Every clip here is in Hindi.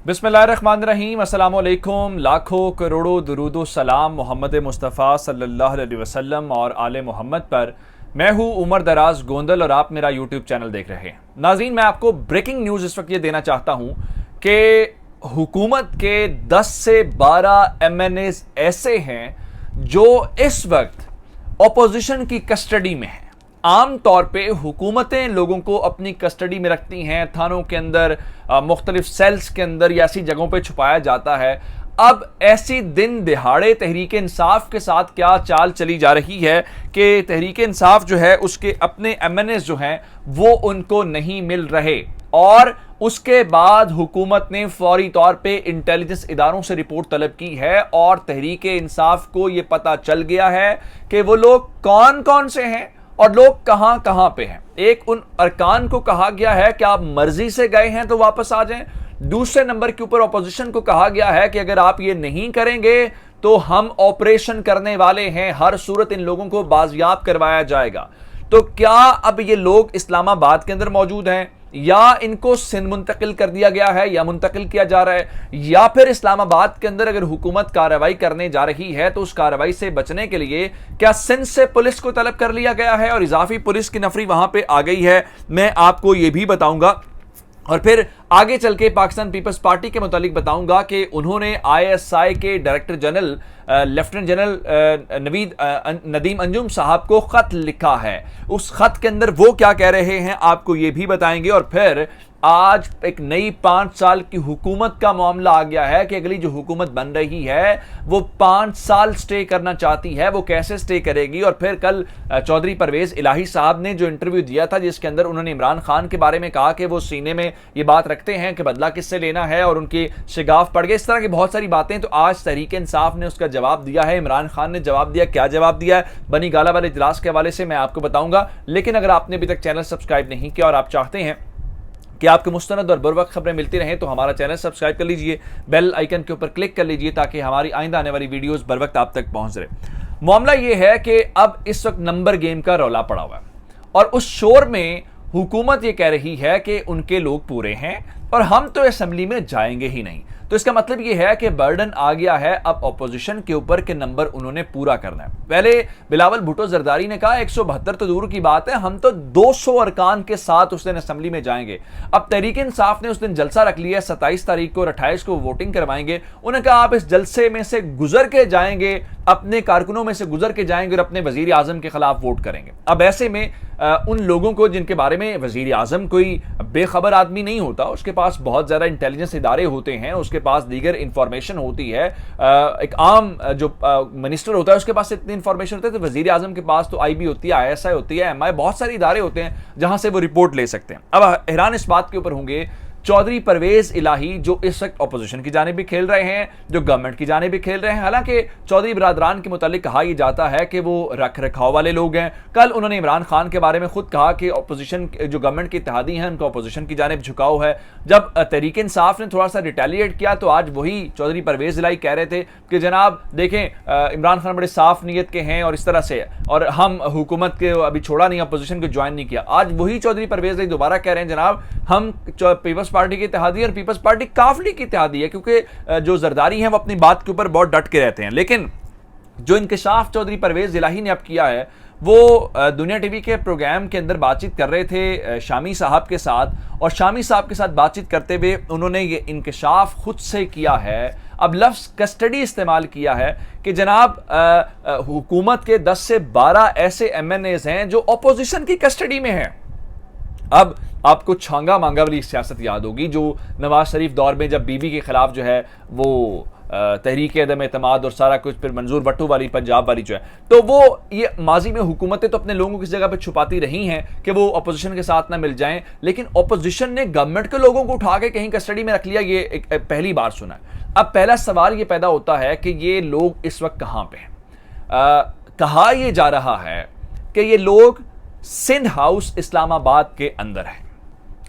बिस्मिल्लाहिर्रहमानिर्रहीम, अस्सलामुअलैकुम। लाखों करोड़ों दुरूदो सलाम मोहम्मद मुस्तफ़ा सल्लल्लाहु अलैहि वसल्लम और आले मोहम्मद पर। मैं हूँ उमर दराज गोंदल और आप मेरा यूट्यूब चैनल देख रहे हैं। नाज़रीन, मैं आपको ब्रेकिंग न्यूज़ इस वक्त ये देना चाहता हूँ कि हुकूमत के 10 से 12 MNAs ऐसे हैं जो इस वक्त ऑपोजिशन की कस्टडी में हैं। आम तौर पे हुकूमतें लोगों को अपनी कस्टडी में रखती हैं, थानों के अंदर, मुख्तलिफ सेल्स के अंदर या ऐसी जगहों पे छुपाया जाता है। अब ऐसी दिन दिहाड़े तहरीक इंसाफ के साथ क्या चाल चली जा रही है कि तहरीक इंसाफ जो है उसके अपने MNAs जो हैं वो उनको नहीं मिल रहे, और उसके बाद हुकूमत ने फौरी तौर पे इंटेलिजेंस इदारों से रिपोर्ट तलब की है और तहरीक इंसाफ को यह पता चल गया है कि वो लोग कौन कौन से हैं और लोग कहां कहां पे हैं। एक, उन अरकान को कहा गया है कि आप मर्जी से गए हैं तो वापस आ जाएं। दूसरे नंबर के ऊपर अपोजिशन को कहा गया है कि अगर आप ये नहीं करेंगे तो हम ऑपरेशन करने वाले हैं, हर सूरत इन लोगों को बाजियाब करवाया जाएगा। तो क्या अब ये लोग इस्लामाबाद के अंदर मौजूद हैं या इनको सिंध मुंतकिल कर दिया गया है या मुंतकिल किया जा रहा है, या फिर इस्लामाबाद के अंदर अगर हुकूमत कार्रवाई करने जा रही है तो उस कार्रवाई से बचने के लिए क्या सिंध से पुलिस को तलब कर लिया गया है और इजाफी पुलिस की नफरी वहां पे आ गई है। मैं आपको यह भी बताऊंगा और फिर आगे चल के पाकिस्तान पीपल्स पार्टी के मुतालिक बताऊंगा कि उन्होंने ISI के director general lieutenant general Nadeem Anjum साहब को खत लिखा है। उस खत के अंदर वो क्या कह रहे हैं आपको ये भी बताएंगे। और फिर आज एक नई 5 साल की हुकूमत का मामला आ गया है कि अगली जो हुकूमत बन रही है वो 5 साल स्टे करना चाहती है, वो कैसे स्टे करेगी। और फिर कल चौधरी परवेज इलाही साहब ने जो इंटरव्यू दिया था जिसके अंदर उन्होंने इमरान खान के बारे में कहा कि वो सीने में ये बात रखते हैं कि बदला किससे लेना है और उनकी शिगाफ पड़ गई, इस तरह की बहुत सारी बातें। तो आज तहरीक इंसाफ ने उसका जवाब दिया है, इमरान खान ने जवाब दिया। क्या जवाब दिया है बनी गाला वाले इजलास के हवाले से मैं आपको बताऊंगा। लेकिन अगर आपने अभी तक चैनल सब्सक्राइब नहीं किया और आप चाहते हैं कि आपको मुस्तनद और बरवक्त खबरें मिलती रहें तो हमारा चैनल सब्सक्राइब कर लीजिए, बेल आइकन के ऊपर क्लिक कर लीजिए ताकि हमारी आइंदा आने वाली वीडियोस बरवक्त आप तक पहुंच रहे। मामला यह है कि अब इस वक्त नंबर गेम का रौला पड़ा हुआ है और उस शोर में हुकूमत यह कह रही है कि उनके लोग पूरे हैं और हम तो असेंबली में जाएंगे ही नहीं। तो इसका मतलब यह है कि बर्डन आ गया है अब ऑपोजिशन के ऊपर के नंबर उन्होंने पूरा करना है। पहले बिलावल भुट्टो जरदारी ने कहा 172 तो दूर की बात है, हम तो 200 अरकान के साथ उस दिन असेंबली में जाएंगे। अब तहरीक इंसाफ ने उस दिन जलसा रख लिया, 27 तारीख को और 28 को वोटिंग करवाएंगे। उन्होंने कहा आप इस जलसे में से गुजर के जाएंगे, अपने कारकुनों में से गुजर के जाएंगे और अपने वजीर आजम के खिलाफ वोट करेंगे। अब ऐसे में उन लोगों को जिनके बारे में वजीर आजम कोई बेखबर आदमी नहीं होता, उसके पास बहुत ज्यादा इंटेलिजेंस इदारे होते हैं, उसके पास दीगर इंफॉर्मेशन होती है। एक आम जो मिनिस्टर होता है उसके पास इतनी इंफॉर्मेशन होती है, तो वजीर आजम के पास तो IB होती है, ISI होती है, MI, बहुत सारे इदारे होते हैं जहां से वो रिपोर्ट ले सकते हैं। अब हैरान इस बात के ऊपर होंगे चौधरी परवेज इलाही जो इस वक्त अपोजिशन की जानिब भी खेल रहे हैं, जो गवर्नमेंट की जानिब भी खेल रहे हैं। हालांकि चौधरी बरादरान के मुतालिक कहा यह जाता है कि वो रख रखाव वाले लोग हैं। कल उन्होंने इमरान खान के बारे में खुद कहा कि अपोजिशन जो गवर्नमेंट की इत्तेहादी हैं उनको अपोजिशन की जानिब झुकाव है। जब तहरीक इंसाफ ने थोड़ा सा रिटेलिएट किया तो आज वही चौधरी परवेज इलाही कह रहे थे कि जनाब देखें इमरान खान बड़े साफ नीयत के हैं और इस तरह से, और हम हुकूमत के अभी छोड़ा नहीं, अपोजिशन को ज्वाइन नहीं किया। आज वही चौधरी परवेज इलाही दोबारा कह रहे हैं जनाब हम पीपल्स पार्टी की इत्तेहादी और पीपल्स पार्टी काफली की इत्तेहादी है, क्योंकि जो जरदारी हैं वो अपनी बात के ऊपर बहुत डट के रहते हैं। लेकिन जो इंकशाफ चौधरी परवेज इलाही ने अब किया है वो दुनिया टीवी के प्रोग्राम के अंदर बातचीत कर रहे थे शामी साहब के साथ, और शामी साहब के साथ बातचीत करते हुए उन्होंने ये इंकशाफ खुद से किया है। अब लफ्ज कस्टडी इस्तेमाल किया है कि जनाब हुकूमत के 10 से 12 ऐसे MNAs हैं जो अपोजिशन की कस्टडी में हैं। अब आपको छांगा मांगा वाली सियासत याद होगी जो नवाज शरीफ दौर में जब बीबी के खिलाफ जो है वो तहरीक अदम एतमाद और सारा कुछ, फिर मंजूर भट्टो वाली पंजाब वाली जो है, तो वो ये माजी में हुकूमतें तो अपने लोगों की जगह पे छुपाती रही हैं कि वो अपोजिशन के साथ ना मिल जाएं, लेकिन अपोजिशन ने गवर्नमेंट के लोगों को उठा के कहीं कस्टडी में रख लिया, ये एक पहली बार सुना है। अब पहला सवाल ये पैदा होता है कि ये लोग इस वक्त कहां पे हैं। कहा यह जा रहा है कि ये लोग सिंध हाउस इस्लामाबाद के अंदर हैं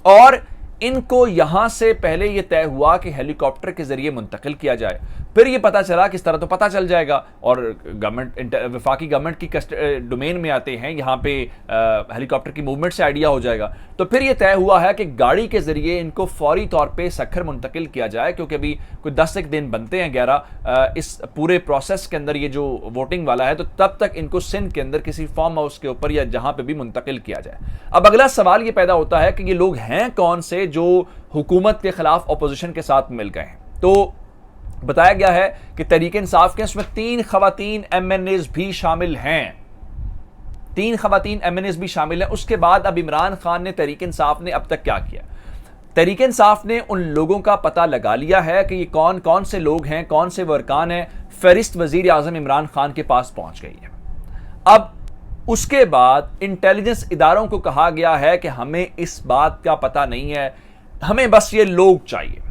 और इनको यहां से पहले यह तय हुआ कि हेलीकॉप्टर के जरिए मुंतकिल किया जाए। फिर ये पता चला किस तरह, तो पता चल जाएगा, और गवर्नमेंट वफाकी गवर्नमेंट की डोमेन में आते हैं, यहाँ पे हेलीकॉप्टर की मूवमेंट से आइडिया हो जाएगा। तो फिर ये तय हुआ है कि गाड़ी के जरिए इनको फौरी तौर पे सखर मुंतकिल किया जाए, क्योंकि अभी कोई 10 एक दिन बनते हैं 11 इस पूरे प्रोसेस के अंदर, ये जो वोटिंग वाला है, तो तब तक इनको सिंध के अंदर किसी फार्म हाउस के ऊपर या जहां पे भी मुंतकिल किया जाए। अब अगला सवाल ये पैदा होता है कि ये लोग हैं कौन से जो हुकूमत के खिलाफ अपोजिशन के साथ मिल गए हैं। तो बताया गया है कि तहरीक इंसाफ के उसमें 3 खवातीन MNAs भी शामिल हैं, 3 खवातीन MNAs भी शामिल हैं। उसके बाद अब इमरान खान ने, तहरीक इंसाफ ने अब तक क्या किया, तहरीक इंसाफ ने उन लोगों का पता लगा लिया है कि ये कौन कौन से लोग हैं, कौन से वर्कान हैं। फहरिस्त वजीर आजम इमरान खान के पास पहुंच गई है। अब उसके बाद इंटेलिजेंस इदारों को कहा गया है कि हमें इस बात का पता नहीं है, हमें बस ये लोग चाहिए।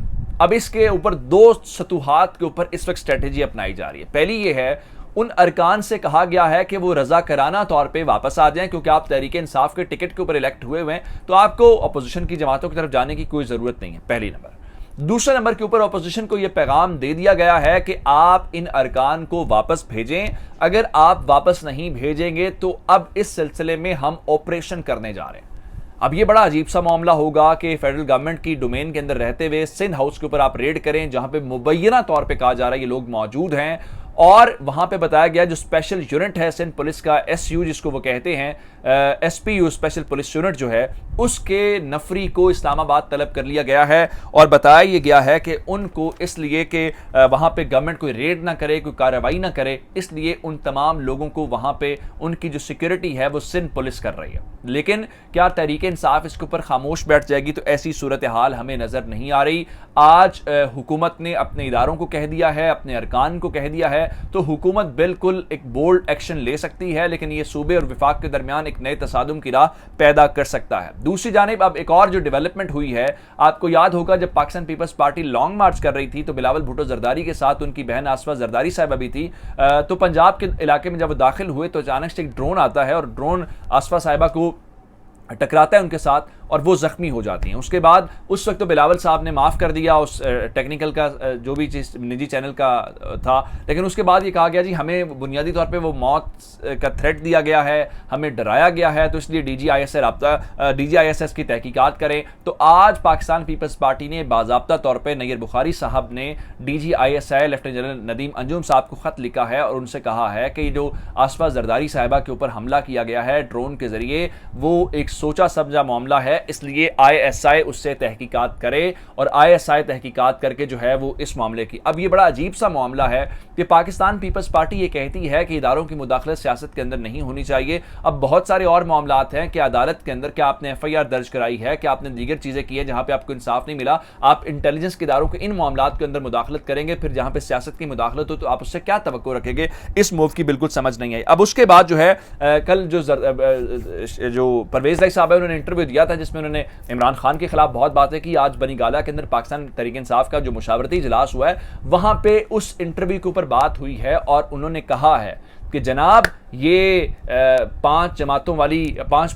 अब इसके ऊपर 2 सतूहात के ऊपर इस वक्त स्ट्रेटेजी अपनाई जा रही है। पहली ये है, उन अरकान से कहा गया है कि वो रजाकराना तौर पे वापस आ जाएं, क्योंकि आप तहरीक इंसाफ के टिकट के ऊपर इलेक्ट हुए हुए हैं, तो आपको अपोजिशन की जमातों की तरफ जाने की कोई जरूरत नहीं है, पहली नंबर। दूसरे नंबर के ऊपर अपोजिशन को यह पैगाम दे दिया गया है कि आप इन अरकान को वापस भेजें, अगर आप वापस नहीं भेजेंगे तो अब इस सिलसिले में हम ऑपरेशन करने जा रहे हैं। अब ये बड़ा अजीब सा मामला होगा कि फेडरल गवर्नमेंट की डोमेन के अंदर रहते हुए सिंध हाउस के ऊपर आप रेड करें, जहां पे मुबैना तौर पे कहा जा रहा है ये लोग मौजूद हैं, और वहां पे बताया गया जो स्पेशल यूनिट है सिंध पुलिस का, SU जिसको वो कहते हैं, SPU स्पेशल पुलिस यूनिट जो है, उसके नफरी को इस्लामाबाद तलब कर लिया गया है। और बताया ये गया है कि उनको इसलिए कि वहां पे गवर्नमेंट कोई रेड ना करे, कोई कार्रवाई ना करे, इसलिए उन तमाम लोगों को वहां पे उनकी जो सिक्योरिटी है वो सिंध पुलिस कर रही है। लेकिन क्या तहरीक इंसाफ इसके ऊपर खामोश बैठ जाएगी? तो ऐसी सूरत हाल हमें नजर नहीं आ रही। आज हुकूमत ने अपने इदारों को कह दिया है, अपने अरकान को कह दिया है, तो हुकूमत बिल्कुल एक बोल्ड एक्शन ले सकती है, लेकिन यह सूबे और विफाक के दरमियान एक नए तसादुम की राह पैदा कर सकता है। दूसरी जानिब अब एक और जो डेवलपमेंट हुई है, आपको याद होगा जब पाकिस्तान पीपल्स पार्टी लॉन्ग मार्च कर रही थी तो बिलावल भुट्टो जरदारी के साथ उनकी बहन आसफा जरदारी साहिबा भी थी। तो पंजाब के इलाके में जब वो दाखिल हुए तो अचानक से एक ड्रोन आता है और ड्रोन आसफा साहिबा को टकराता है उनके साथ और वो जख्मी हो जाती हैं। उसके बाद उस वक्त तो बिलावल साहब ने माफ़ कर दिया उस टेक्निकल का जो भी चीज़ निजी चैनल का था, लेकिन उसके बाद ये कहा गया जी हमें बुनियादी तौर पे वो मौत का थ्रेट दिया गया है, हमें डराया गया है, तो इसलिए DGISS की तहकीकात करें। तो आज पाकिस्तान पीपल्स पार्टी ने बाज़ाब्ता तौर पर नैयर बुखारी साहब ने DGISI lieutenant general Nadeem Anjum साहब को ख़त लिखा है और उनसे कहा है कि जो आसफा जरदारी साहिबा के ऊपर हमला किया गया है ड्रोन के ज़रिए, वो एक सोचा समझा मामला है, इसलिए ISI उससे तहकीकात करे और ISI तहकीकात करके जो है वो इस मामले की। अब ये बड़ा अजीब सा मामला है कि पाकिस्तान पीपल्स पार्टी ये कहती है कि इदारों की मुदाखलत सियासत के अंदर नहीं होनी चाहिए। अब बहुत सारे और मामलात हैं कि अदालत के अंदर क्या आपने FIR दर्ज कराई है, क्या आपने दीगर चीज़ें की है जहां पर आपको इंसाफ नहीं मिला, आप इंटेलिजेंस के इदारों के इन मामलात के अंदर मुदाखलत करेंगे, फिर जहां पर सियासत की मुदाखलत हो तो आप उससे क्या तवक्को रखेंगे? इस मूव की बिल्कुल समझ नहीं आई। अब उसके बाद जो है कल जो परवेज राय साहब है उन्होंने इंटरव्यू दिया था जिसमें उन्होंने इमरान खान के खिलाफ बहुत बातें की। आज बनी गाला के अंदर पाकिस्तान तहरीक इंसाफ का जो मुशावरती इजलास हुआ है वहां पे उस इंटरव्यू के ऊपर बात हुई है और उन्होंने कहा है कि जनाब ये 5 जमातों वाली 5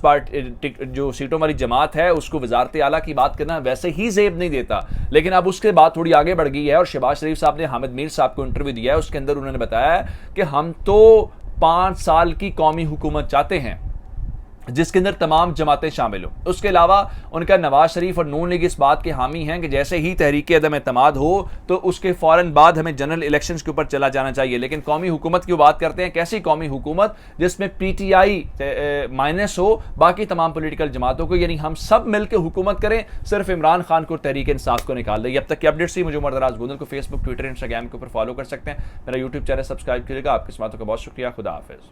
जो सीटों वाली जमात है उसको वजारत आला की बात करना वैसे ही जेब नहीं देता। लेकिन अब उसके बाद थोड़ी आगे बढ़ गई है और शहबाज शरीफ साहब ने हामिद मीर साहब को इंटरव्यू दिया है, उसके अंदर उन्होंने बताया कि हम तो 5 साल की कौमी हुकूमत चाहते हैं जिसके अंदर तमाम जमातें शामिल हो। उसके अलावा उनका नवाज शरीफ और नून लीग इस बात के हामी हैं कि जैसे ही तहरीक अदम एतमाद हो तो उसके फौरन बाद हमें जनरल इलेक्शंस के ऊपर चला जाना चाहिए। लेकिन कौमी हुकूमत की बात करते हैं, कैसी कौमी हुकूमत जिसमें PTI माइनस हो बाकी तमाम पॉलिटिकल जमातों को, यानी हम सब मिलकर हुकूमत करें, सिर्फ इमरान खान को तहरीक इंसाफ को निकाल दें। अब तक की अपडेट्स थी। मुझे उमर दराज गोंदल को फेसबुक, ट्विटर, इंस्टाग्राम के ऊपर फॉलो कर सकते हैं। मेरा यूट्यूब चैनल सब्सक्राइब करिएगा। आपकी बातों का बहुत शुक्रिया। खुदा हाफिज।